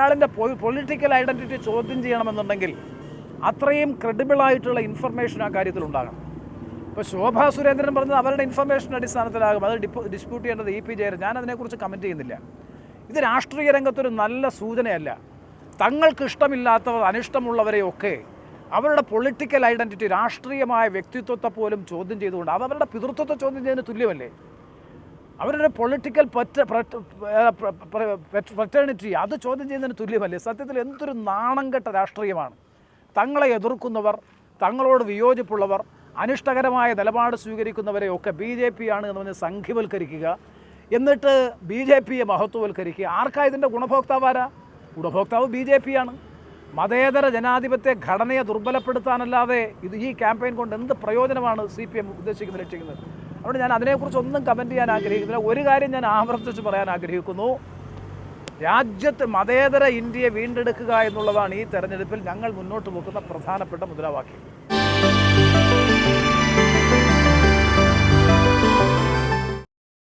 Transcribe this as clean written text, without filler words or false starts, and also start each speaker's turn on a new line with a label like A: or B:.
A: ഒരാളിൻ്റെ political identity ചോദ്യം ചെയ്യണമെന്നുണ്ടെങ്കിൽ അത്രയും ക്രെഡിബിളായിട്ടുള്ള ഇൻഫർമേഷൻ ആ കാര്യത്തിൽ ഉണ്ടാകണം. ഇപ്പോൾ ശോഭാ സുരേന്ദ്രൻ പറഞ്ഞത് അവരുടെ ഇൻഫർമേഷൻ അടിസ്ഥാനത്തിലാകും, അത് ഡിസ്പ്യൂട്ട് ചെയ്യേണ്ടത് ഇ പി ജയരാജൻ. ഞാൻ അതിനെക്കുറിച്ച് കമൻറ്റ് ചെയ്യുന്നില്ല. ഇത് രാഷ്ട്രീയ രംഗത്തൊരു നല്ല സൂചനയല്ല. തങ്ങൾക്ക് ഇഷ്ടമില്ലാത്തവർ, അനിഷ്ടമുള്ളവരെയൊക്കെ അവരുടെ പൊളിറ്റിക്കൽ ഐഡൻറ്റിറ്റി, രാഷ്ട്രീയമായ വ്യക്തിത്വത്തെ പോലും ചോദ്യം ചെയ്തുകൊണ്ട് അവരുടെ പിതൃത്വത്തെ ചോദ്യം ചെയ്യുന്നതിന് തുല്യമല്ലേ? അവരുടെ പൊളിറ്റിക്കൽ ഫ്രറ്റേണിറ്റി അത് ചോദ്യം ചെയ്യുന്നതിന് തുല്യമല്ലേ? സത്യത്തിൽ എന്തൊരു നാണം കെട്ട രാഷ്ട്രീയമാണ്. തങ്ങളെ എതിർക്കുന്നവർ, തങ്ങളോട് വിയോജിപ്പുള്ളവർ, അനിഷ്ടകരമായ നിലപാട് സ്വീകരിക്കുന്നവരെയൊക്കെ BJP ആണ് എന്ന് പറഞ്ഞ് സംഘിവൽക്കരിക്കുക, എന്നിട്ട് BJPയെ മഹത്വവൽക്കരിക്കുക. ആർക്കാ ഇതിൻ്റെ ഗുണഭോക്താവാരാ? ഗുണഭോക്താവ് BJP ആണ്. മതേതര ജനാധിപത്യ ഘടനയെ ദുർബലപ്പെടുത്താനല്ലാതെ ഈ ക്യാമ്പയിൻ കൊണ്ട് എന്ത് പ്രയോജനമാണ് CPM ഉദ്ദേശിക്കുന്നത്, ലക്ഷിക്കുന്നത്? അതുകൊണ്ട് ഞാൻ അതിനെക്കുറിച്ചൊന്നും കമൻറ്റ് ചെയ്യാൻ ആഗ്രഹിക്കുന്നില്ല. ഒരു കാര്യം ഞാൻ ആവർത്തിച്ച് പറയാൻ ആഗ്രഹിക്കുന്നു. രാജ്യത്ത് മതേതര ഇന്ത്യയെ വീണ്ടെടുക്കുക എന്നുള്ളതാണ് ഈ തെരഞ്ഞെടുപ്പിൽ ഞങ്ങൾ മുന്നോട്ട് വെക്കുന്ന പ്രധാനപ്പെട്ട മുദ്രാവാക്യം.